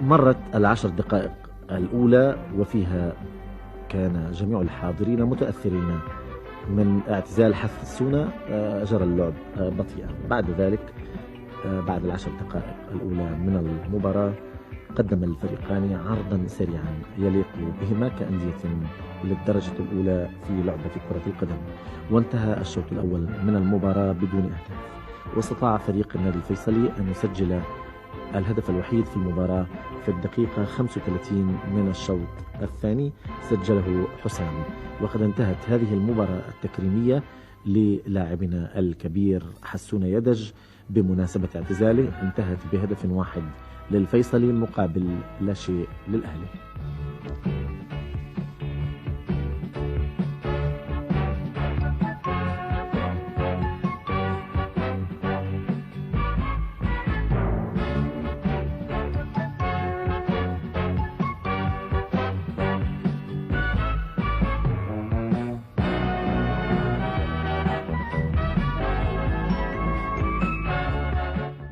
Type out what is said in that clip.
مرت العشر دقائق الأولى وفيها كان جميع الحاضرين متأثرين من اعتزال حسونة. جرى اللعب بطيئا. بعد ذلك بعد العشر دقائق الأولى من المباراة قدم الفريقان عرضا سريعا يليق بهما كأندية للدرجة الأولى في لعبة كرة القدم، وانتهى الشوط الأول من المباراة بدون أهداف، واستطاع فريق النادي الفيصلي أن يسجل الهدف الوحيد في المباراة في الدقيقة 35 من الشوط الثاني، سجله حسام. وقد انتهت هذه المباراة التكريمية للاعبنا الكبير حسون يدج بمناسبة اعتزاله، انتهت بهدف واحد للفيصلي مقابل لا شيء للأهلي.